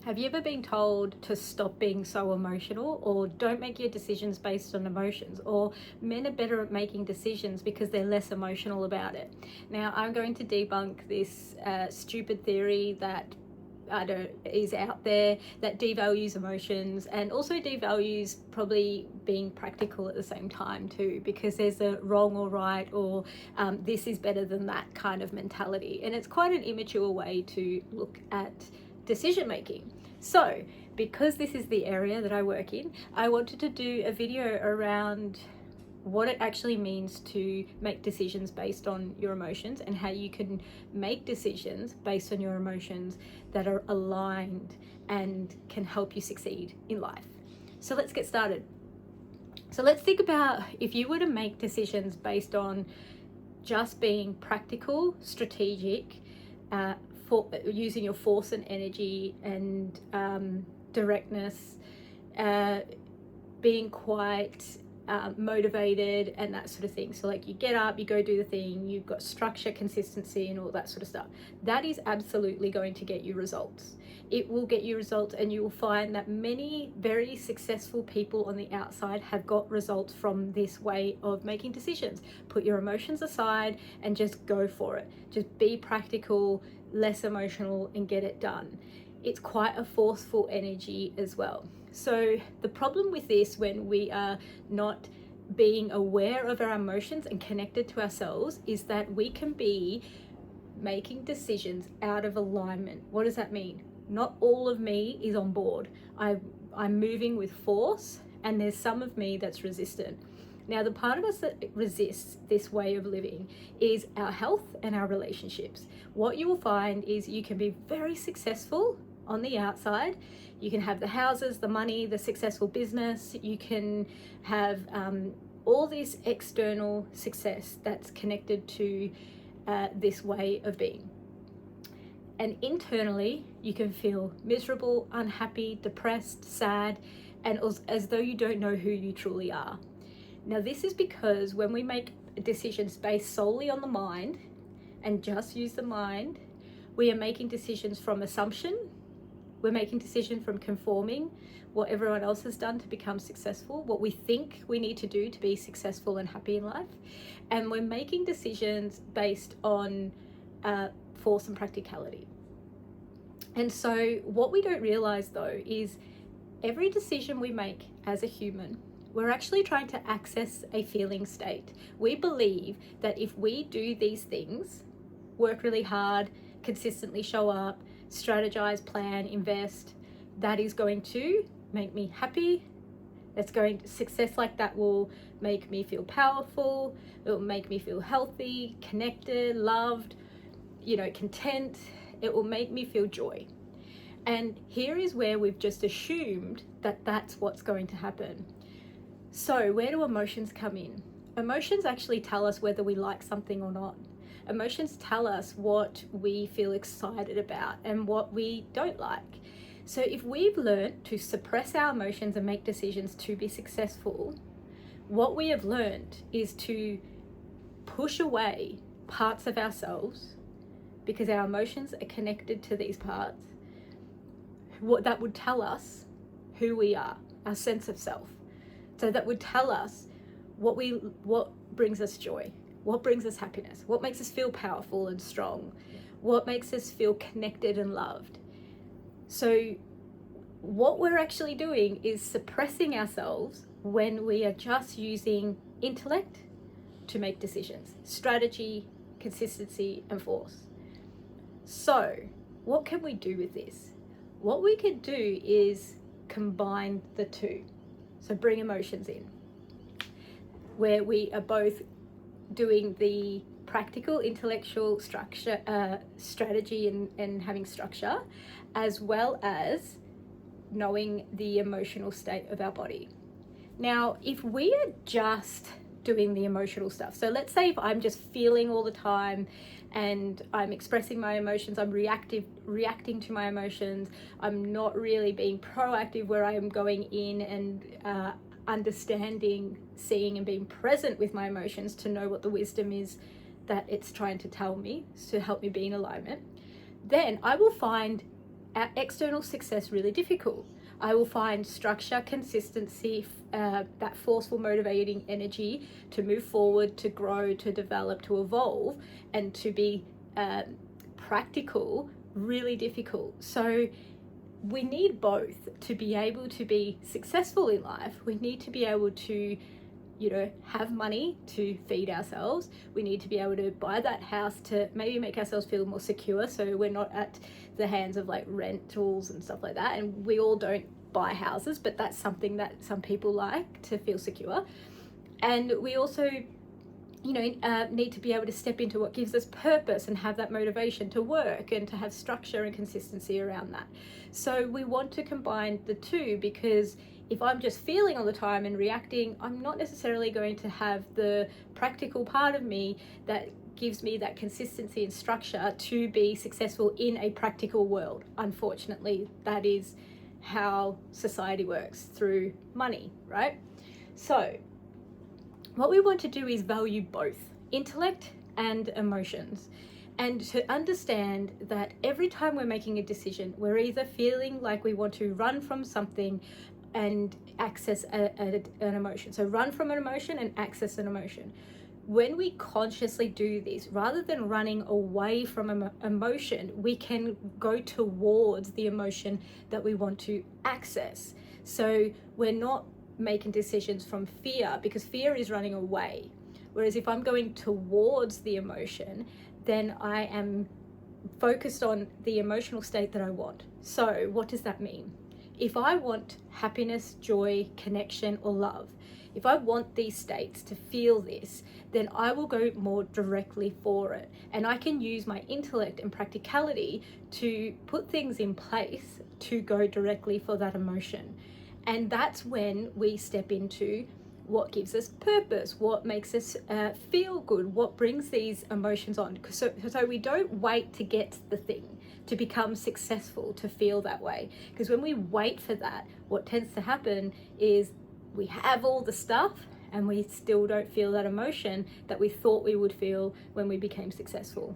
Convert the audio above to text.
Have you ever been told to stop being so emotional, or don't make your decisions based on emotions, or men are better at making decisions because they're less emotional about it? Now, I'm going to debunk this stupid theory that is out there that devalues emotions, and also devalues probably being practical at the same time too, because there's a wrong or right, or this is better than that kind of mentality, and it's quite an immature way to look at decision making. So because this is the area that I work in, I wanted to do a video around what it actually means to make decisions based on your emotions, and how you can make decisions based on your emotions that are aligned and can help you succeed in life. So let's get started. So let's think about if you were to make decisions based on just being practical, strategic, for using your force and energy and directness, being quite motivated and that sort of thing. So like, you get up, you go do the thing, you've got structure, consistency, and all that sort of stuff. That is absolutely going to get you results. It will get you results, and you will find that many very successful people on the outside have got results from this way of making decisions. Put your emotions aside and just go for it. Just be practical, less emotional, and get it done. It's quite a forceful energy as well. So the problem with this, when we are not being aware of our emotions and connected to ourselves, is that we can be making decisions out of alignment. What does that mean? Not all of me is on board. I'm moving with force, and there's some of me that's resistant. Now, the part of us that resists this way of living is our health and our relationships. What you will find is you can be very successful on the outside. You can have the houses, the money, the successful business. You can have all this external success that's connected to this way of being. And internally, you can feel miserable, unhappy, depressed, sad, and as though you don't know who you truly are. Now, this is because when we make decisions based solely on the mind and just use the mind, we are making decisions from assumption. We're making decisions from conforming what everyone else has done to become successful, what we think we need to do to be successful and happy in life. And we're making decisions based on force and practicality. And so what we don't realize though is every decision we make as a human, we're actually trying to access a feeling state. We believe that if we do these things, work really hard, consistently show up, strategize, plan, invest, that is going to make me happy. Success like that will make me feel powerful. It will make me feel healthy, connected, loved, content. It will make me feel joy. And here is where we've just assumed that that's what's going to happen. So where do emotions come in? Emotions actually tell us whether we like something or not. Emotions tell us what we feel excited about and what we don't like. So if we've learned to suppress our emotions and make decisions to be successful, what we have learned is to push away parts of ourselves, because our emotions are connected to these parts, what that would tell us who we are, our sense of self. So that would tell us what brings us joy, what brings us happiness, what makes us feel powerful and strong, what makes us feel connected and loved. So what we're actually doing is suppressing ourselves when we are just using intellect to make decisions, strategy, consistency, and force. So what can we do with this? What we could do is combine the two. So bring emotions in, where we are both doing the practical, intellectual structure, strategy and having structure, as well as knowing the emotional state of our body. Now, if we are just doing the emotional stuff, so let's say if I'm just feeling all the time and I'm expressing my emotions, I'm reacting to my emotions, I'm not really being proactive where I am going in and understanding, seeing and being present with my emotions to know what the wisdom is that it's trying to tell me to help me be in alignment, then I will find external success really difficult. I will find structure, consistency, that forceful motivating energy to move forward, to grow, to develop, to evolve, and to be practical really difficult. So we need both to be able to be successful in life. We need to be able to, you know, have money to feed ourselves. We need to be able to buy that house to maybe make ourselves feel more secure, so we're not at the hands of like rentals and stuff like that. And we all don't buy houses, but that's something that some people like, to feel secure. And we also, you know, need to be able to step into what gives us purpose and have that motivation to work and to have structure and consistency around that. So we want to combine the two, because if I'm just feeling all the time and reacting, I'm not necessarily going to have the practical part of me that gives me that consistency and structure to be successful in a practical world. Unfortunately, that is how society works, through money, right? So what we want to do is value both intellect and emotions, and to understand that every time we're making a decision, we're either feeling like we want to run from something and access an emotion. So run from an emotion and access an emotion. When we consciously do this, rather than running away from an emotion, we can go towards the emotion that we want to access. So we're not making decisions from fear, because fear is running away. Whereas if I'm going towards the emotion, then I am focused on the emotional state that I want. So what does that mean? If I want happiness, joy, connection, or love, if I want these states to feel this, then I will go more directly for it. And I can use my intellect and practicality to put things in place to go directly for that emotion. And that's when we step into what gives us purpose, what makes us feel good, what brings these emotions on. So we don't wait to get the thing, to become successful, to feel that way. Because when we wait for that, what tends to happen is we have all the stuff and we still don't feel that emotion that we thought we would feel when we became successful.